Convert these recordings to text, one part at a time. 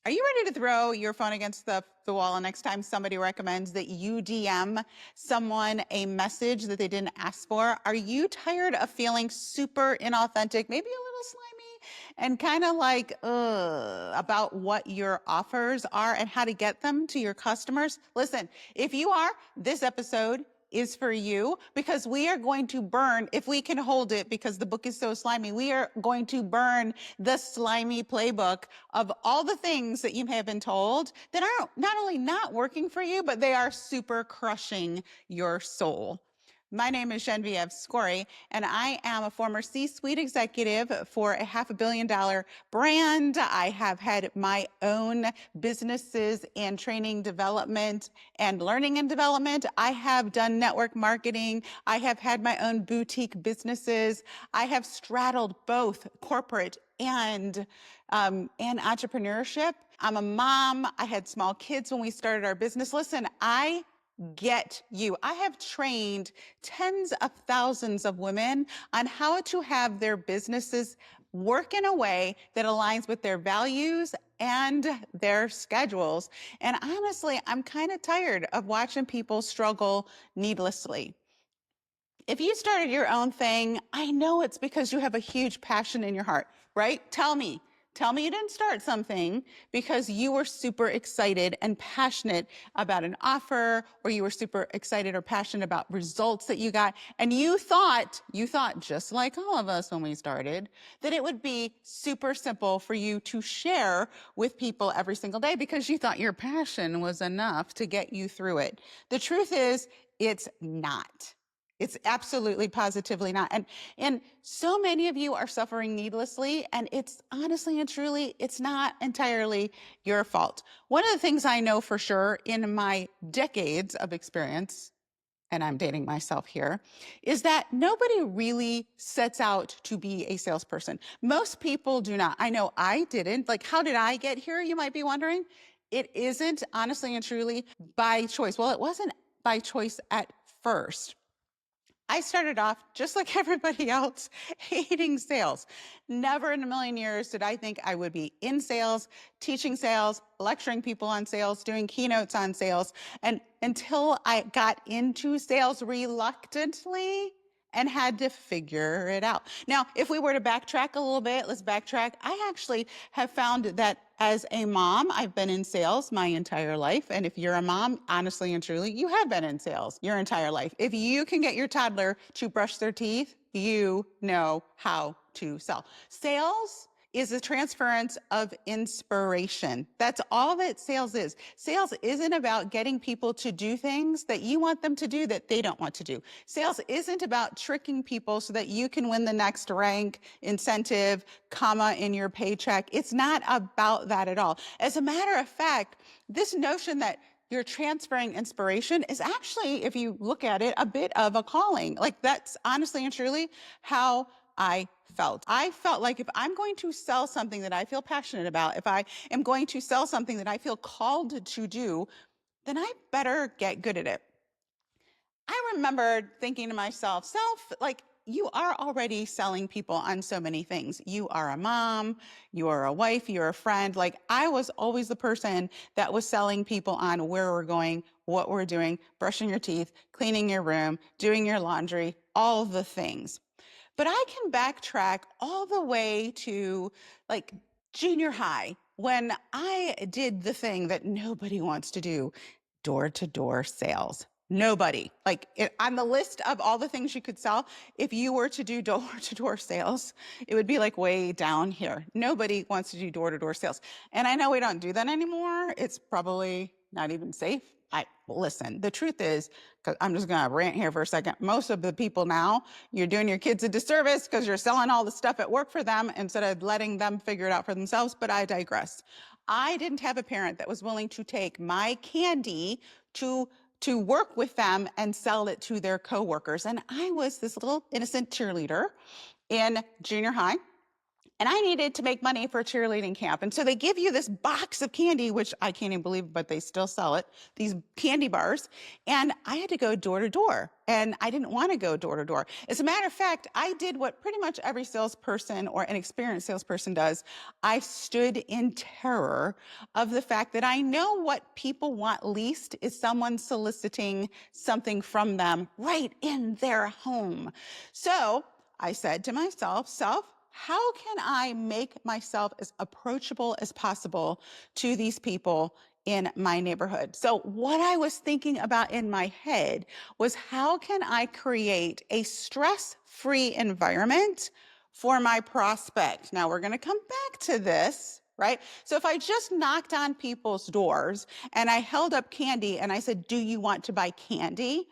Are you ready to throw your phone against the wall next time somebody recommends that you DM someone a message that they didn't ask for? Are you tired of feeling super inauthentic, maybe a little slimy, and kind of like about what your offers are and how to get them to your customers? Listen, if you are, this episode is for you, because we are going to burn, if we can hold it, because the book is so slimy, we are going to burn the slimy playbook of all the things that you may have been told that are not only not working for you, but they are super crushing your soul. My name is Genevieve Skory, and I am a former C-suite executive for a $500 million brand. I have had my own businesses in training development and learning and development. I have done network marketing. I have had my own boutique businesses. I have straddled both corporate and entrepreneurship. I'm a mom. I had small kids when we started our business. Listen, I get you. I have trained tens of thousands of women on how to have their businesses work in a way that aligns with their values and their schedules. And honestly, I'm kind of tired of watching people struggle needlessly. If you started your own thing, I know it's because you have a huge passion in your heart, right? Tell me you didn't start something because you were super excited and passionate about an offer, or you were super excited or passionate about results that you got. And you thought, just like all of us when we started, that it would be super simple for you to share with people every single day because you thought your passion was enough to get you through it. The truth is, it's not. It's absolutely positively not. And so many of you are suffering needlessly, and it's honestly and truly, it's not entirely your fault. One of the things I know for sure in my decades of experience, and I'm dating myself here, is that nobody really sets out to be a salesperson. Most people do not. I know I didn't. Like, how did I get here, you might be wondering? It isn't, honestly and truly, by choice. Well, it wasn't by choice at first. I started off just like everybody else, hating sales. Never in a million years did I think I would be in sales, teaching sales, lecturing people on sales, doing keynotes on sales. And until I got into sales reluctantly and had to figure it out. Now, if we were to backtrack a little bit, let's backtrack. I actually have found that as a mom, I've been in sales my entire life. And if you're a mom, honestly and truly, you have been in sales your entire life. If you can get your toddler to brush their teeth, you know how to sell. Sales is a transference of inspiration. That's all that sales is. Sales isn't about getting people to do things that you want them to do that they don't want to do. Sales isn't about tricking people so that you can win the next rank, incentive, comma in your paycheck. It's not about that at all. As a matter of fact, this notion that you're transferring inspiration is actually, if you look at it, a bit of a calling. Like, that's honestly and truly how I felt. I felt like if I'm going to sell something that I feel passionate about, if I am going to sell something that I feel called to do, then I better get good at it. I remember thinking to myself, like, you are already selling people on so many things. You are a mom, you are a wife, you're a friend. Like, I was always the person that was selling people on where we're going, what we're doing, brushing your teeth, cleaning your room, doing your laundry, all the things. But I can backtrack all the way to like junior high when I did the thing that nobody wants to do, door-to-door sales. Nobody. Like, on the list of all the things you could sell, if you were to do door-to-door sales, it would be like way down here. Nobody wants to do door-to-door sales. And I know we don't do that anymore. It's probably not even safe. Listen, the truth is, because I'm just going to rant here for a second, most of the people now, you're doing your kids a disservice because you're selling all the stuff at work for them instead of letting them figure it out for themselves, but I digress. I didn't have a parent that was willing to take my candy to work with them and sell it to their coworkers. And I was this little innocent cheerleader in junior high. and I needed to make money for a cheerleading camp. And so they give you this box of candy, which I can't even believe, but they still sell it, these candy bars. And I had to go door to door. And I didn't want to go door to door. As a matter of fact, I did what pretty much every salesperson or an experienced salesperson does. I stood in terror of the fact that I know what people want least is someone soliciting something from them right in their home. So I said to myself, how can I make myself as approachable as possible to these people in my neighborhood? So what I was thinking about in my head was, how can I create a stress-free environment for my prospect? Now we're going to come back to this, right? So if I just knocked on people's doors and I held up candy and I said, do you want to buy candy?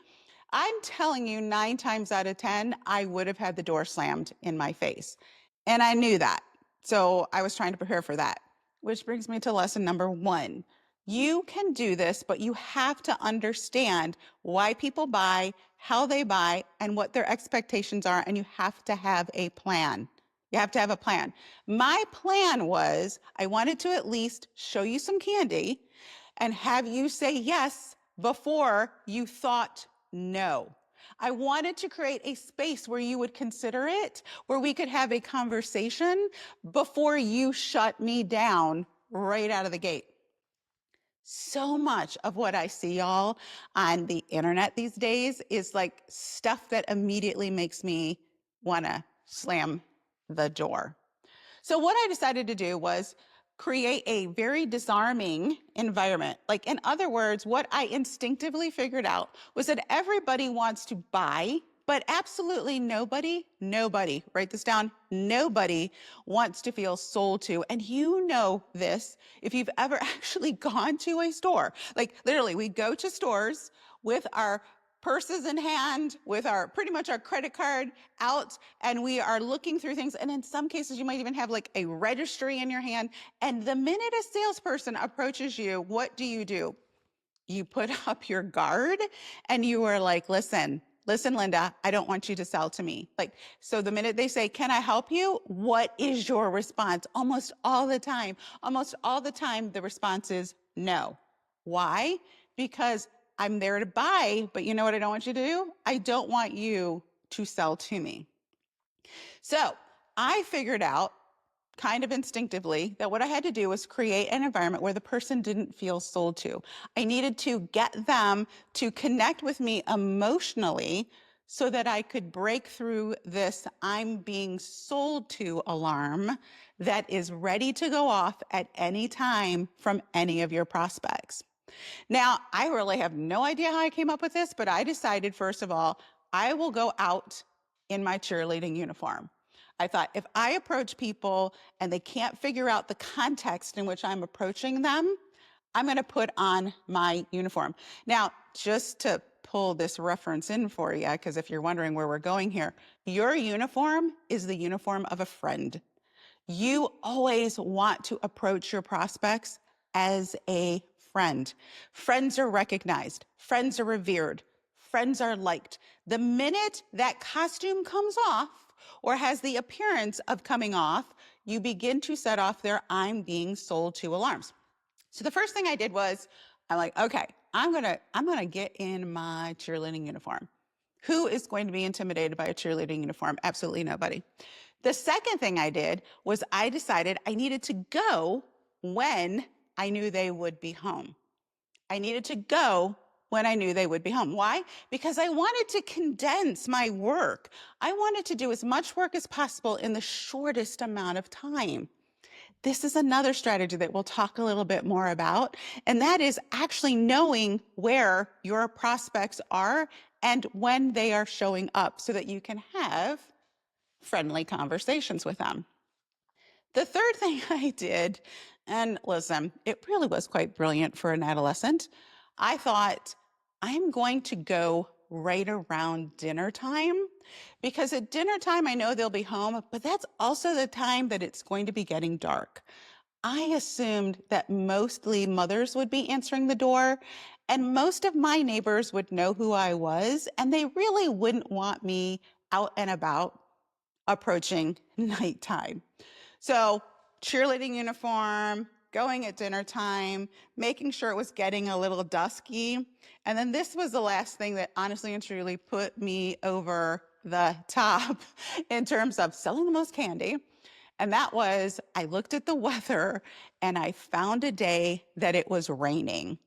I'm telling you, 9 times out of 10, I would have had the door slammed in my face. And I knew that. So I was trying to prepare for that, which brings me to lesson number 1. You can do this, but you have to understand why people buy, how they buy, and what their expectations are. And you have to have a plan. You have to have a plan. My plan was, I wanted to at least show you some candy and have you say yes before you thought no. I wanted to create a space where you would consider it, where we could have a conversation before you shut me down right out of the gate. So much of what I see, y'all, on the internet these days is like stuff that immediately makes me want to slam the door. So what I decided to do was create a very disarming environment. Like, in other words, what I instinctively figured out was that everybody wants to buy, but absolutely nobody, write this down, nobody wants to feel sold to. And you know this if you've ever actually gone to a store. Like, literally, we go to stores with our purses in hand, with our pretty much our credit card out, and we are looking through things. And in some cases, you might even have like a registry in your hand. And the minute a salesperson approaches you, what do? You put up your guard and you are like, listen, Linda, I don't want you to sell to me. Like, so the minute they say, can I help you? What is your response? Almost all the time, the response is no. Why? Because I'm there to buy, but you know what I don't want you to do? I don't want you to sell to me. So I figured out kind of instinctively that what I had to do was create an environment where the person didn't feel sold to. I needed to get them to connect with me emotionally so that I could break through this I'm being sold to alarm that is ready to go off at any time from any of your prospects. Now, I really have no idea how I came up with this, but I decided, first of all, I will go out in my cheerleading uniform. I thought, if I approach people and they can't figure out the context in which I'm approaching them, I'm going to put on my uniform. Now, just to pull this reference in for you, because if you're wondering where we're going here, your uniform is the uniform of a friend. You always want to approach your prospects as a friend. Friends are recognized. Friends are revered. Friends are liked. The minute that costume comes off or has the appearance of coming off, you begin to set off their I'm being sold to alarms. So the first thing I did was, I'm like, okay, I'm gonna get in my cheerleading uniform. Who is going to be intimidated by a cheerleading uniform? Absolutely nobody. The second thing I did was I decided I needed to go when I knew they would be home. I needed to go when I knew they would be home. Why? Because I wanted to condense my work. I wanted to do as much work as possible in the shortest amount of time. This is another strategy that we'll talk a little bit more about, and that is actually knowing where your prospects are and when they are showing up so that you can have friendly conversations with them. The third thing I did, and listen, it really was quite brilliant for an adolescent. I thought, I'm going to go right around dinner time, because at dinner time, I know they'll be home, but that's also the time that it's going to be getting dark. I assumed that mostly mothers would be answering the door, and most of my neighbors would know who I was, and they really wouldn't want me out and about approaching nighttime. So cheerleading uniform, going at dinner time, making sure it was getting a little dusky. And then this was the last thing that honestly and truly put me over the top in terms of selling the most candy. And that was, I looked at the weather and I found a day that it was raining.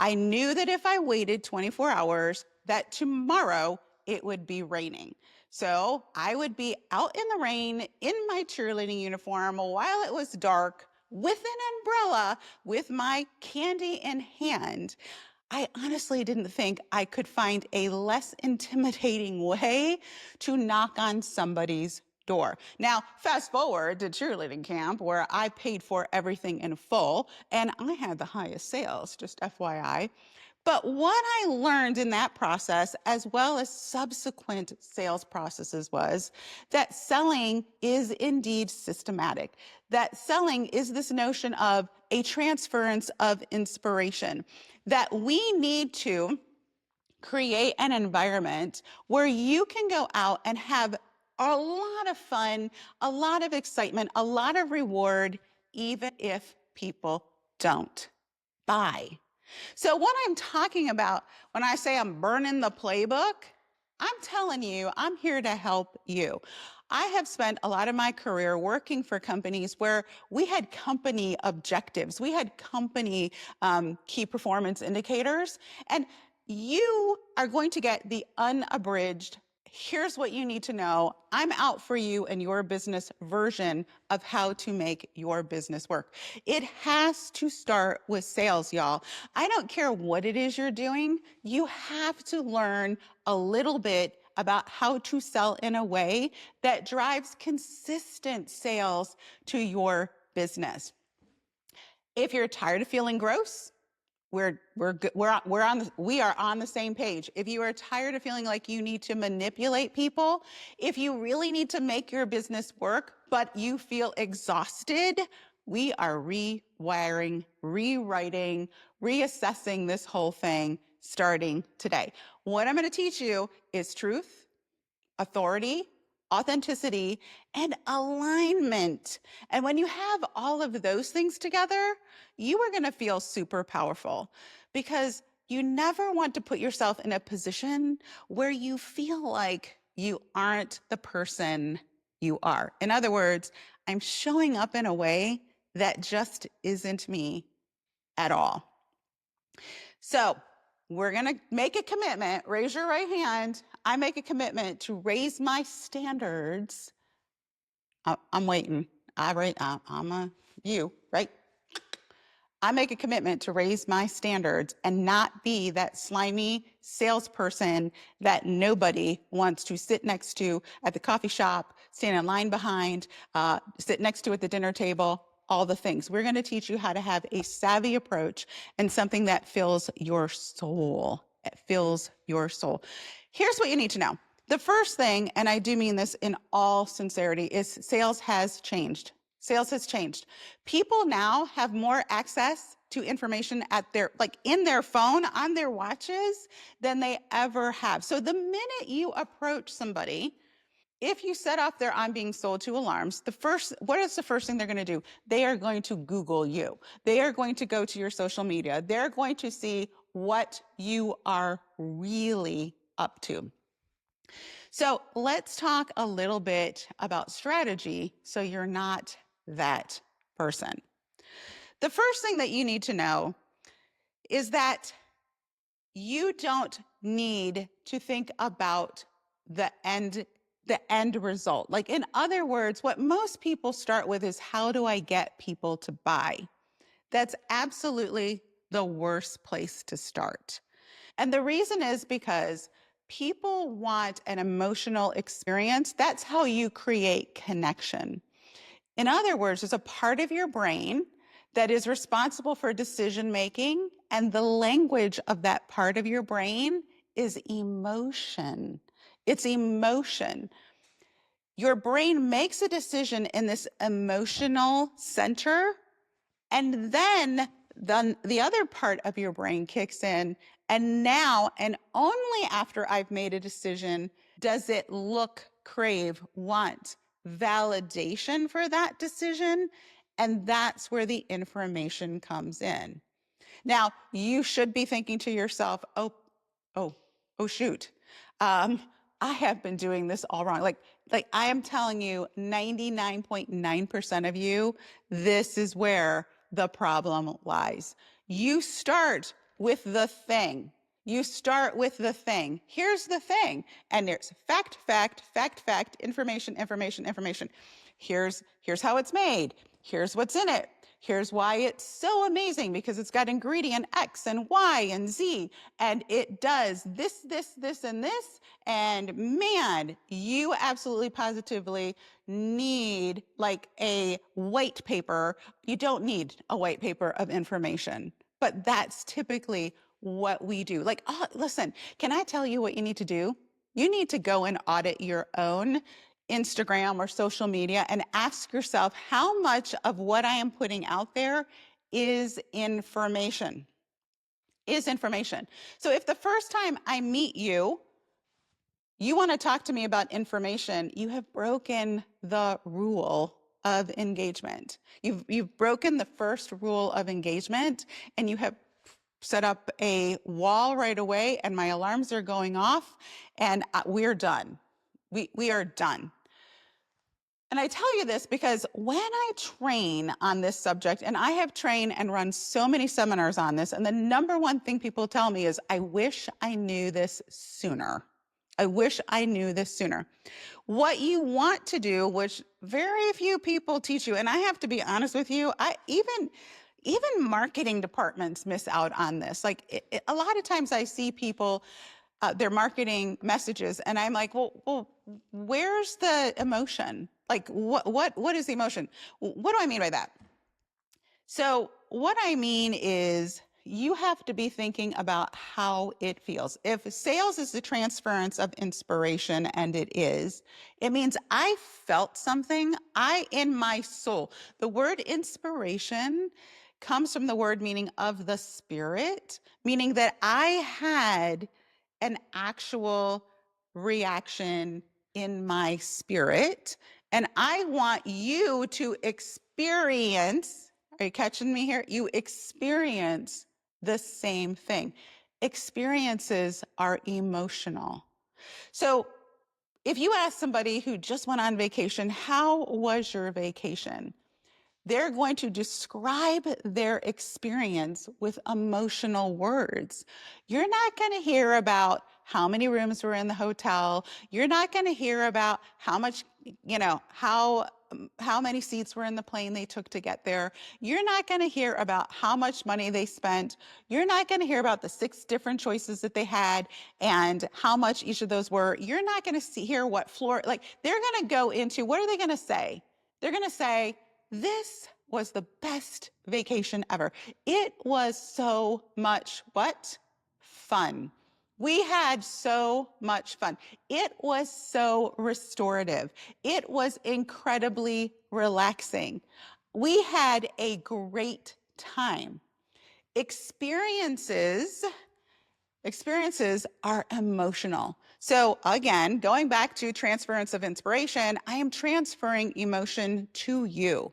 I knew that if I waited 24 hours, that tomorrow it would be raining. So I would be out in the rain in my cheerleading uniform while it was dark with an umbrella with my candy in hand. I honestly didn't think I could find a less intimidating way to knock on somebody's door. Now, fast forward to cheerleading camp where I paid for everything in full and I had the highest sales, just FYI. But what I learned in that process, as well as subsequent sales processes, was that selling is indeed systematic. That selling is this notion of a transference of inspiration, that we need to create an environment where you can go out and have a lot of fun, a lot of excitement, a lot of reward, even if people don't buy. So what I'm talking about when I say I'm burning the playbook, I'm telling you, I'm here to help you. I have spent a lot of my career working for companies where we had company objectives. We had company key performance indicators. And you are going to get the unabridged, here's what you need to know. I'm out for you and your business version of how to make your business work. It has to start with sales, y'all. I don't care what it is you're doing. You have to learn a little bit about how to sell in a way that drives consistent sales to your business. If you're tired of feeling gross, we are on the same page. If you are tired of feeling like you need to manipulate people, if you really need to make your business work, but you feel exhausted, we are rewiring, rewriting, reassessing this whole thing starting today. What I'm going to teach you is truth, authority, authenticity, and alignment. And when you have all of those things together, you are going to feel super powerful because you never want to put yourself in a position where you feel like you aren't the person you are. In other words, I'm showing up in a way that just isn't me at all. So we're going to make a commitment. Raise your right hand. I make a commitment to raise my standards. I'm waiting. You, right? I make a commitment to raise my standards and not be that slimy salesperson that nobody wants to sit next to at the coffee shop, stand in line behind, sit next to at the dinner table, all the things. We're going to teach you how to have a savvy approach and something that fills your soul. It fills your soul. Here's what you need to know. The first thing, and I do mean this in all sincerity, is sales has changed. Sales has changed. People now have more access to information at in their phone, on their watches, than they ever have. So the minute you approach somebody, if you set off their I'm being sold to alarms, what is the first thing they're going to do? They are going to Google you. They are going to go to your social media. They're going to see what you are really up to. So let's talk a little bit about strategy so you're not that person. The first thing that you need to know is that you don't need to think about the end result. Like, in other words, what most people start with is, how do I get people to buy? That's absolutely the worst place to start. And the reason is because people want an emotional experience. That's how you create connection. In other words, there's a part of your brain that is responsible for decision making, and the language of that part of your brain is emotion. It's emotion. Your brain makes a decision in this emotional center, and then the other part of your brain kicks in, and now, and only after I've made a decision, does it look, crave, want, validation for that decision, and that's where the information comes in. Now, you should be thinking to yourself, oh, shoot. I have been doing this all wrong. Like I am telling you, 99.9% of you, this is where the problem lies. You start with the thing. You start with the thing. Here's the thing. And there's fact, information. Here's how it's made. Here's what's in it. Here's why it's so amazing, because it's got ingredient X and Y and Z, and it does this, and this. And man, you absolutely positively need like a white paper. You don't need a white paper of information, but that's typically what we do. Like, oh, listen, can I tell you what you need to do? You need to go and audit your own Instagram or social media and ask yourself, how much of what I am putting out there is information? Is information. So if the first time I meet you, you want to talk to me about information, you have broken the rule of engagement. You've broken the first rule of engagement, and you have set up a wall right away, and my alarms are going off, and we're done. We are done. And I tell you this because when I train on this subject, and I have trained and run so many seminars on this, and the number one thing people tell me is, I wish I knew this sooner. I wish I knew this sooner. What you want to do, which very few people teach you, and I have to be honest with you, even marketing departments miss out on this. Like a lot of times I see people, their marketing messages, and I'm like, well, where's the emotion? Like, what is the emotion? What do I mean by that? So what I mean is, you have to be thinking about how it feels. If sales is the transference of inspiration, and it is, it means I felt something, in my soul. The word inspiration comes from the word meaning of the spirit, meaning that I had an actual reaction in my spirit, and I want you to experience, are you catching me here? You experience the same thing. Experiences are emotional. So if you ask somebody who just went on vacation, how was your vacation? They're going to describe their experience with emotional words. You're not going to hear about how many rooms were in the hotel. You're not going to hear about how much, how many seats were in the plane they took to get there. You're not going to hear about how much money they spent. You're not going to hear about the 6 different choices that they had and how much each of those were. You're not going to hear what floor, like they're going to go into, what are they going to say? They're going to say, this was the best vacation ever. It was so much what? Fun. We had so much fun. It was so restorative. It was incredibly relaxing. We had a great time. Experiences are emotional. So again, going back to transference of inspiration, I am transferring emotion to you.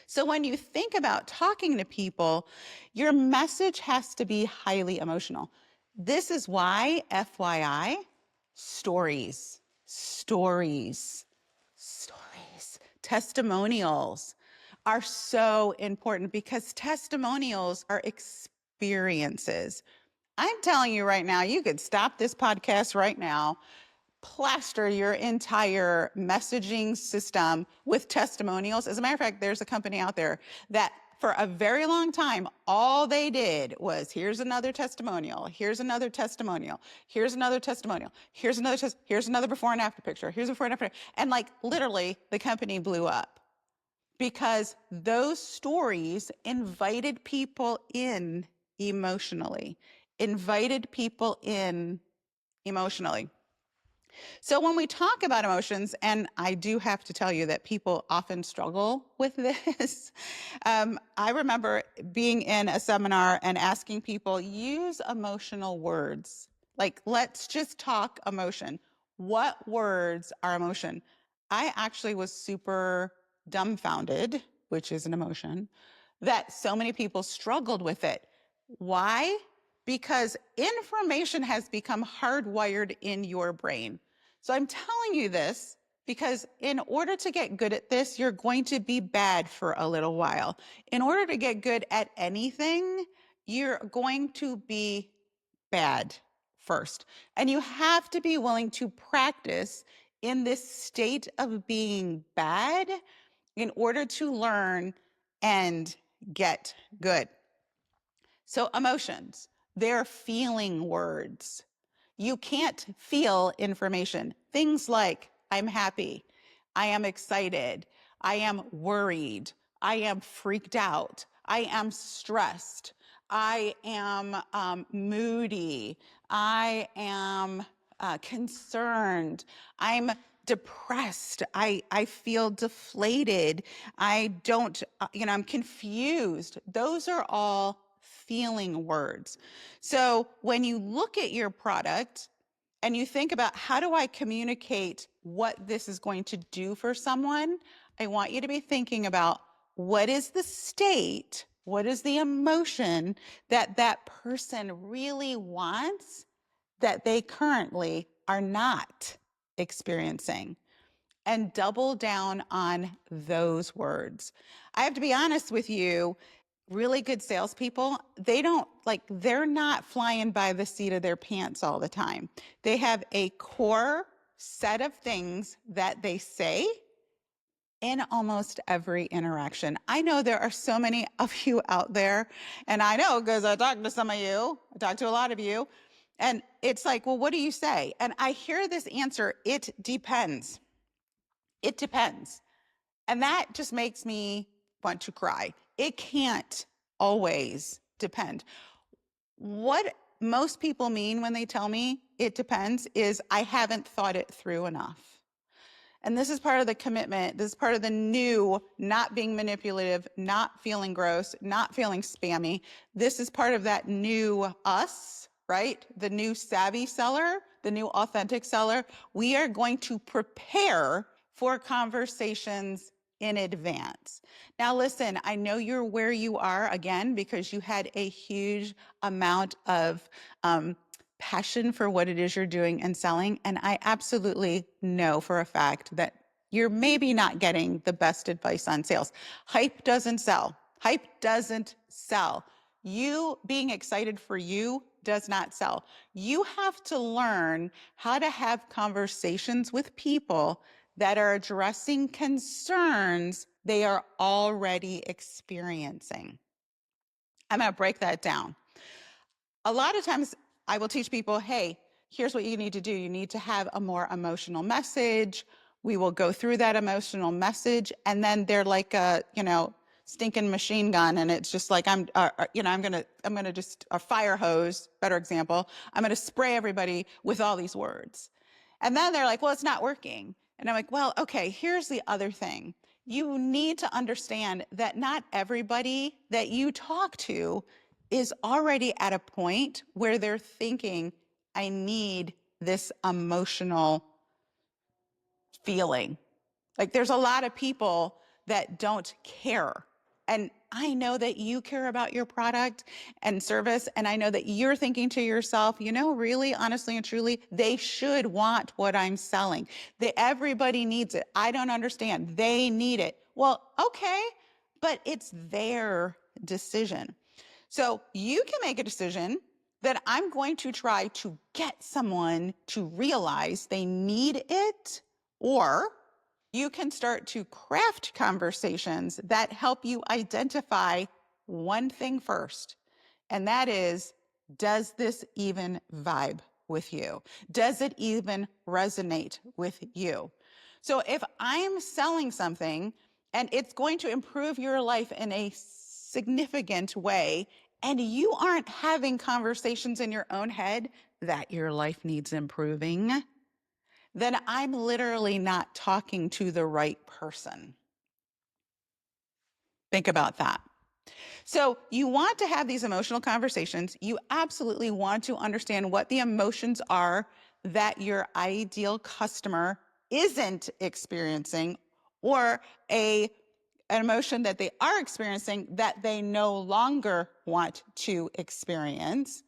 So when you think about talking to people, your message has to be highly emotional. This is why, FYI, stories, testimonials are so important, because testimonials are experiences. I'm telling you right now, you could stop this podcast right now, plaster your entire messaging system with testimonials. As a matter of fact, there's a company out there that for a very long time, all they did was, here's another testimonial, here's another testimonial, here's another testimonial, here's another before and after picture, here's before and after. And like literally the company blew up, because those stories invited people in emotionally, So when we talk about emotions, and I do have to tell you that people often struggle with this. I remember being in a seminar and asking people, use emotional words. Like, let's just talk emotion. What words are emotion? I actually was super dumbfounded, which is an emotion, that so many people struggled with it. Why? Because information has become hardwired in your brain. So I'm telling you this because in order to get good at this, you're going to be bad for a little while. In order to get good at anything, you're going to be bad first. And you have to be willing to practice in this state of being bad in order to learn and get good. So emotions, they're feeling words. You can't feel information. Things like, I'm happy, I am excited, I am worried, I am freaked out, I am stressed, I am moody, I am concerned, I'm depressed, I feel deflated, I don't, I'm confused. Those are all feeling words. So when you look at your product and you think about how do I communicate what this is going to do for someone, I want you to be thinking about what is the state, what is the emotion that that person really wants that they currently are not experiencing, and double down on those words. I have to be honest with you, really good salespeople, they're not flying by the seat of their pants all the time. They have a core set of things that they say in almost every interaction. I know there are so many of you out there, and I know because I talked to some of you, I talked to a lot of you, and it's like, well, what do you say? And I hear this answer, it depends. It depends. And that just makes me want to cry. It can't always depend. What most people mean when they tell me it depends is I haven't thought it through enough. And this is part of the commitment. This is part of the new, not being manipulative, not feeling gross, not feeling spammy. This is part of that new us, right? The new savvy seller, the new authentic seller. We are going to prepare for conversations in advance. Now, listen, I know you're where you are again because you had a huge amount of passion for what it is you're doing and selling. And I absolutely know for a fact that you're maybe not getting the best advice on sales. Hype doesn't sell. Hype doesn't sell. You being excited for you does not sell. You have to learn how to have conversations with people that are addressing concerns they are already experiencing. I'm going to break that down. A lot of times I will teach people, hey, here's what you need to do. You need to have a more emotional message. We will go through that emotional message, and then they're like a, stinking machine gun, and it's just like I'm gonna just a fire hose. Better example. I'm gonna spray everybody with all these words, and then they're like, well, it's not working. And I'm like, well, okay. Here's the other thing. You need to understand that not everybody that you talk to is already at a point where they're thinking, I need this emotional feeling. Like there's a lot of people that don't care. And I know that you care about your product and service. And I know that you're thinking to yourself, really, honestly and truly, they should want what I'm selling. Everybody needs it. I don't understand. They need it. Well, okay, but it's their decision. So you can make a decision that I'm going to try to get someone to realize they need it, or you can start to craft conversations that help you identify one thing first, and that is, does this even vibe with you? Does it even resonate with you? So if I'm selling something and it's going to improve your life in a significant way, and you aren't having conversations in your own head that your life needs improving, then I'm literally not talking to the right person. Think about that. So you want to have these emotional conversations. You absolutely want to understand what the emotions are that your ideal customer isn't experiencing, or an emotion that they are experiencing that they no longer want to experience.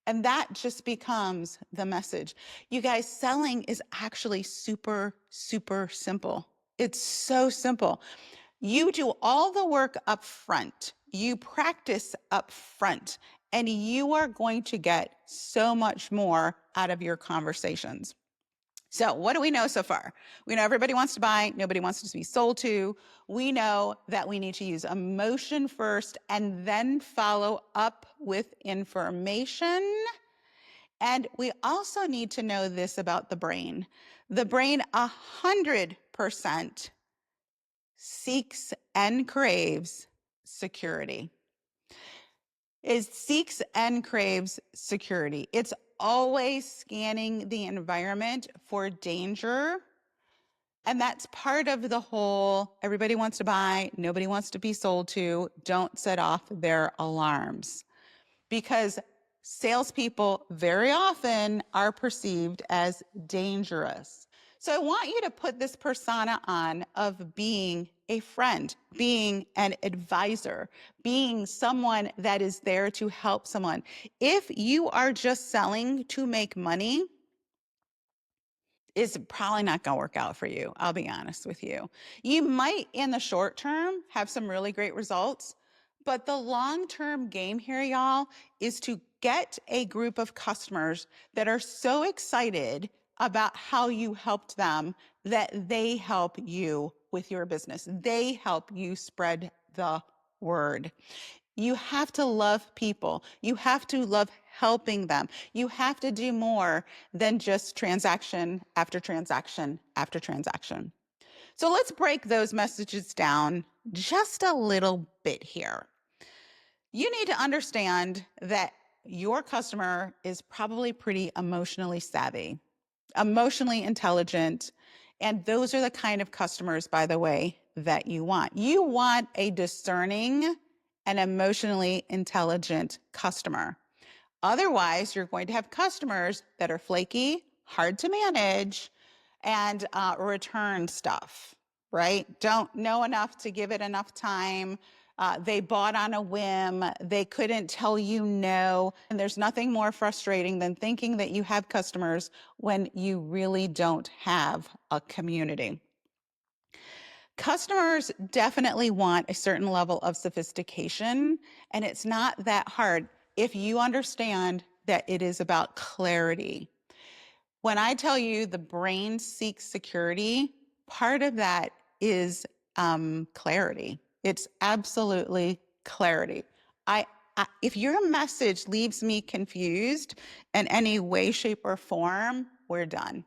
And that just becomes the message. You guys, selling is actually super, super simple. It's so simple. You do all the work up front. You practice up front, and you are going to get so much more out of your conversations. So what do we know so far? We know everybody wants to buy, nobody wants to be sold to. We know that we need to use emotion first and then follow up with information. And we also need to know this about the brain. The brain 100% seeks and craves security. It seeks and craves security. It's always scanning the environment for danger. And that's part of the whole everybody wants to buy, nobody wants to be sold to, don't set off their alarms. Because salespeople very often are perceived as dangerous. So I want you to put this persona on of being a friend, being an advisor, being someone that is there to help someone. If you are just selling to make money, it's probably not going to work out for you. I'll be honest with you. You might, in the short term, have some really great results, but the long-term game here, y'all, is to get a group of customers that are so excited about how you helped them that they help you with your business. They help you spread the word. You have to love people. You have to love helping them. You have to do more than just transaction after transaction after transaction. So let's break those messages down just a little bit here. You need to understand that your customer is probably pretty emotionally savvy, emotionally intelligent, and those are the kind of customers, by the way, that you want. You want a discerning and emotionally intelligent customer. Otherwise, you're going to have customers that are flaky, hard to manage, and return stuff, right? Don't know enough to give it enough time. They bought on a whim. They couldn't tell you no. And there's nothing more frustrating than thinking that you have customers when you really don't have a community. Customers definitely want a certain level of sophistication, and it's not that hard if you understand that it is about clarity. When I tell you the brain seeks security, part of that is clarity. It's absolutely clarity. If your message leaves me confused in any way, shape, or form, we're done.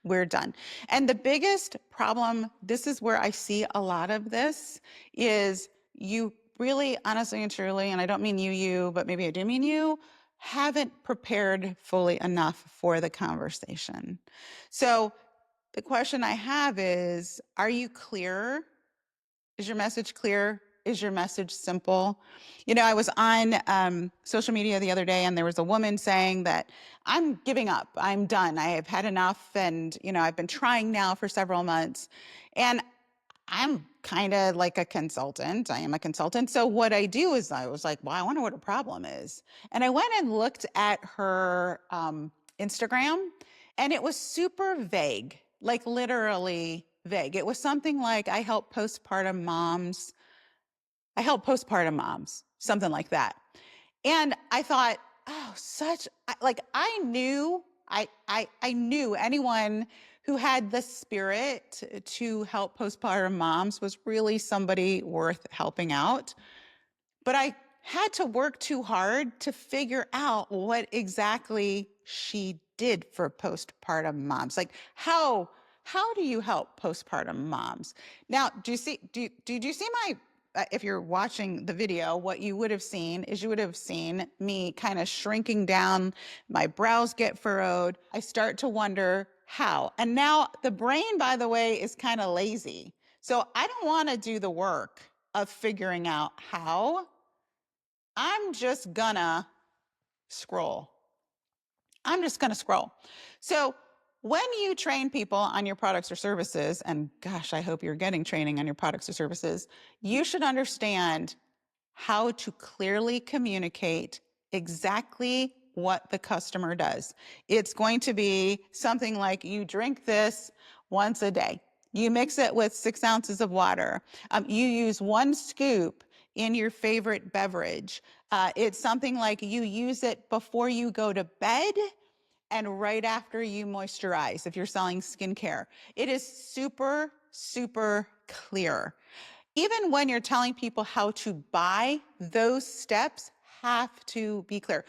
We're done. And the biggest problem, this is where I see a lot of this, is you really, honestly and truly, and I don't mean you, but maybe I do mean you, haven't prepared fully enough for the conversation. So the question I have is, are you clear? Is your message clear? Is your message simple? You know, I was on social media the other day and there was a woman saying that I'm giving up. I'm done. I have had enough. And, you know, I've been trying now for several months. And I'm kind of like a consultant. I am a consultant. So what I do is I was like, well, I wonder what her problem is. And I went and looked at her Instagram and it was super vague, like literally vague. It was something like, I help postpartum moms, something like that. And I thought, oh, I knew anyone who had the spirit to help postpartum moms was really somebody worth helping out. But I had to work too hard to figure out what exactly she did for postpartum moms. Like how do you help postpartum moms? Now, do you see my if you're watching the video, what you would have seen is you would have seen me kind of shrinking down, my brows get furrowed. I start to wonder how. And now the brain, by the way, is kind of lazy. So I don't want to do the work of figuring out how. I'm just gonna scroll. I'm just gonna scroll. So When you train people on your products or services, and gosh, I hope you're getting training on your products or services, you should understand how to clearly communicate exactly what the customer does. It's going to be something like, you drink this once a day. You mix it with 6 ounces of water. You use 1 scoop in your favorite beverage. It's something like, you use it before you go to bed and right after you moisturize if you're selling skincare. It is super, super clear. Even when you're telling people how to buy, those steps have to be clear.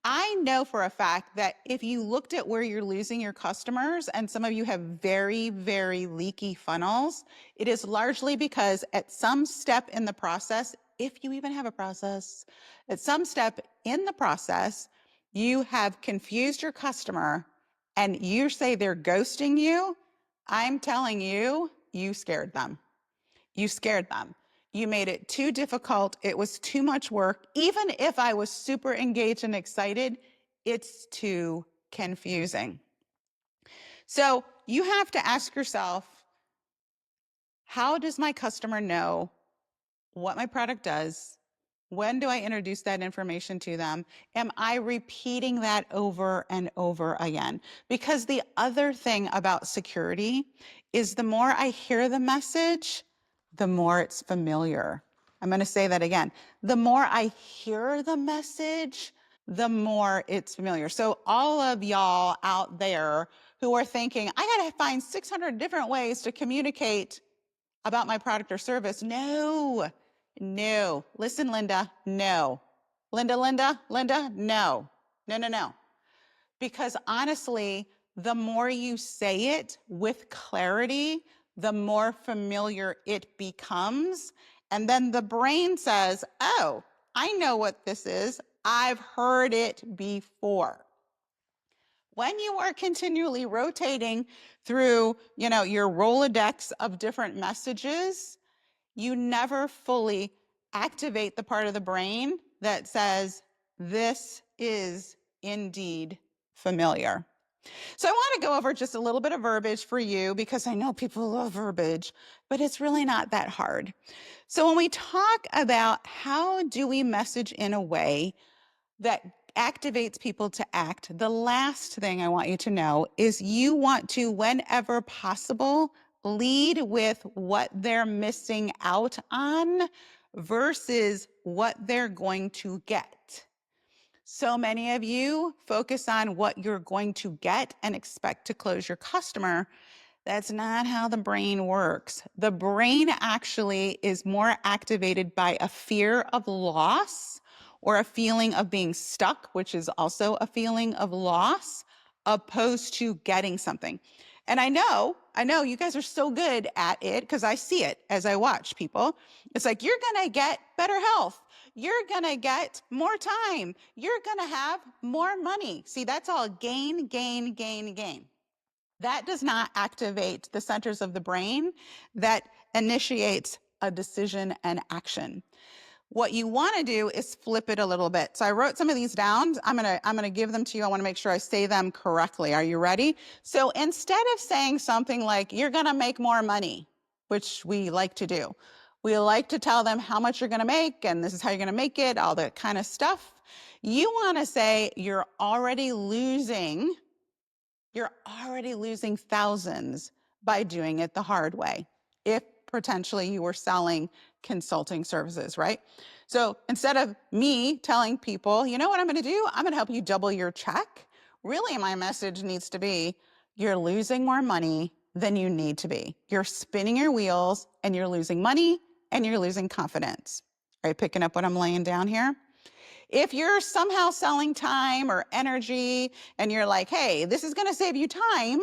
I know for a fact that if you looked at where you're losing your customers, and some of you have very, very leaky funnels, it is largely because at some step in the process, if you even have a process, at some step in the process, you have confused your customer and you say they're ghosting you. I'm telling you, you scared them. You scared them. You made it too difficult. It was too much work. Even if I was super engaged and excited, it's too confusing. So you have to ask yourself, how does my customer know what my product does? When do I introduce that information to them? Am I repeating that over and over again? Because the other thing about security is the more I hear the message, the more it's familiar. I'm going to say that again. The more I hear the message, the more it's familiar. So all of y'all out there who are thinking, I got to find 600 different ways to communicate about my product or service. No. Listen, Linda, no. Linda, no. No. Because honestly, the more you say it with clarity, the more familiar it becomes. And then the brain says, oh, I know what this is. I've heard it before. When you are continually rotating through, your Rolodex of different messages, you never fully activate the part of the brain that says, this is indeed familiar. So I want to go over just a little bit of verbiage for you, because I know people love verbiage, but it's really not that hard. So when we talk about how do we message in a way that activates people to act, the last thing I want you to know is you want to, whenever possible, lead with what they're missing out on versus what they're going to get. So many of you focus on what you're going to get and expect to close your customer. That's not how the brain works. The brain actually is more activated by a fear of loss or a feeling of being stuck, which is also a feeling of loss, opposed to getting something. And I know you guys are so good at it because I see it as I watch people. It's like, you're going to get better health. You're going to get more time. You're going to have more money. See, that's all gain. That does not activate the centers of the brain that initiates a decision and action. What you want to do is flip it a little bit. So I wrote some of these down. I'm going to give them to you. I want to make sure I say them correctly. Are you ready? So instead of saying something like, you're going to make more money, which we like to do, we like to tell them how much you're going to make and this is how you're going to make it, all that kind of stuff. You want to say you're already losing thousands by doing it the hard way, if potentially you were selling consulting services, right? So instead of me telling people, you know what I'm going to do? I'm going to help you double your check. Really, my message needs to be, you're losing more money than you need to be. You're spinning your wheels and you're losing money and you're losing confidence. Are you picking up what I'm laying down here? If you're somehow selling time or energy and you're like, hey, this is going to save you time,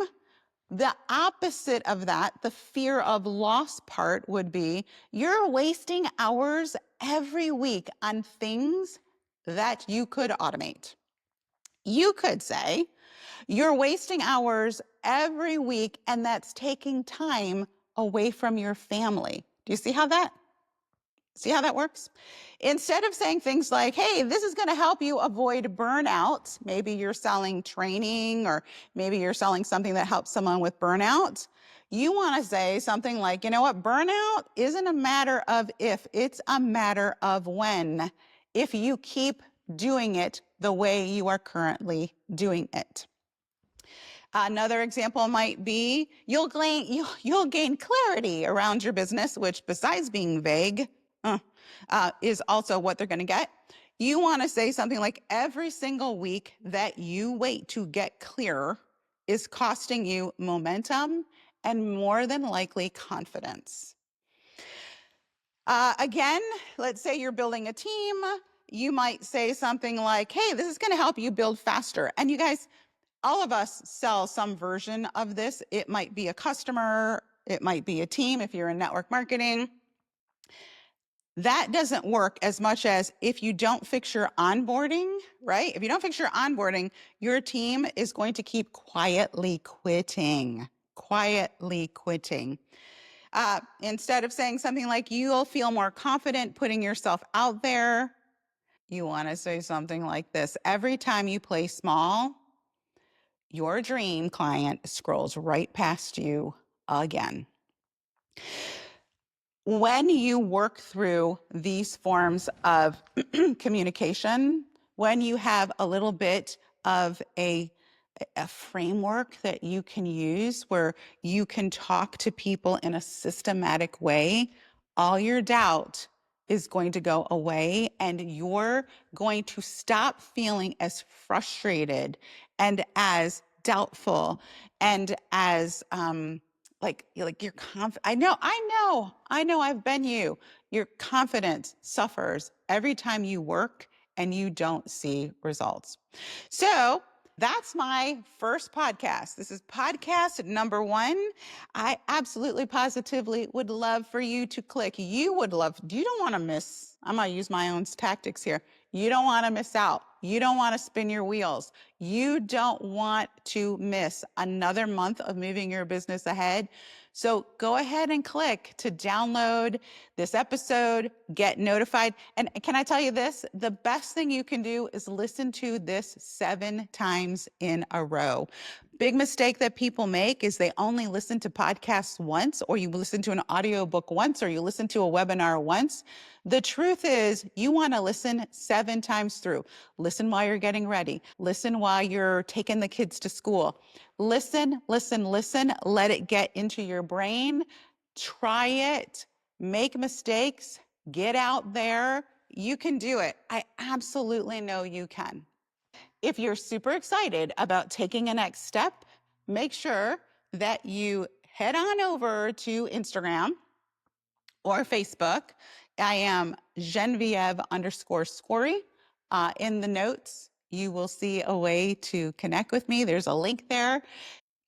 the opposite of that, the fear of loss part would be, you're wasting hours every week on things that you could automate. You could say, you're wasting hours every week and that's taking time away from your family. Do you see how that See how that works? Instead of saying things like, hey, this is going to help you avoid burnout. Maybe you're selling training, or maybe you're selling something that helps someone with burnout. You want to say something like, you know what? Burnout isn't a matter of if, it's a matter of when. If you keep doing it the way you are currently doing it. Another example might be you'll gain clarity around your business, which besides being vague, is also what they're going to get. You want to say something like, every single week that you wait to get clearer is costing you momentum and more than likely confidence. Again, let's say you're building a team. You might say something like, hey, this is going to help you build faster. And you guys, all of us sell some version of this. It might be a customer, it might be a team if you're in network marketing. That doesn't work as much as if you don't fix your onboarding, right? If you don't fix your onboarding, your team is going to keep quietly quitting. Instead of saying something like, you'll feel more confident putting yourself out there, you want to say something like this. Every time you play small, your dream client scrolls right past you again. When you work through these forms of communication, when you have a little bit of a framework that you can use where you can talk to people in a systematic way, all your doubt is going to go away, and you're going to stop feeling as frustrated and as doubtful and as like you're I know I've been you. Your confidence suffers every time you work and you don't see results. So that's my first podcast. This is podcast number 1. I absolutely positively would love for you to click. You don't want to miss. I'm going to use my own tactics here. You don't want to miss out. You don't want to spin your wheels. You don't want to miss another month of moving your business ahead. So go ahead and click to download this episode, get notified. And can I tell you this? The best thing you can do is listen to this 7 times in a row. Big mistake that people make is they only listen to podcasts once, or you listen to an audiobook once, or you listen to a webinar once. The truth is, you want to listen 7 times through. Listen while you're getting ready. Listen while you're taking the kids to school. Listen, listen, listen. Let it get into your brain. Try it. Make mistakes. Get out there. You can do it. I absolutely know you can. If you're super excited about taking a next step, make sure that you head on over to Instagram or Facebook. I am Genevieve_Skory. In the notes, you will see a way to connect with me. There's a link there.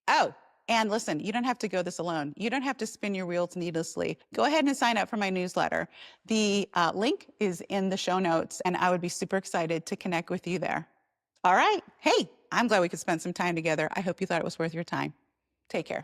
Oh, and listen, you don't have to go this alone. You don't have to spin your wheels needlessly. Go ahead and sign up for my newsletter. The link is in the show notes, and I would be super excited to connect with you there. All right. Hey, I'm glad we could spend some time together. I hope you thought it was worth your time. Take care.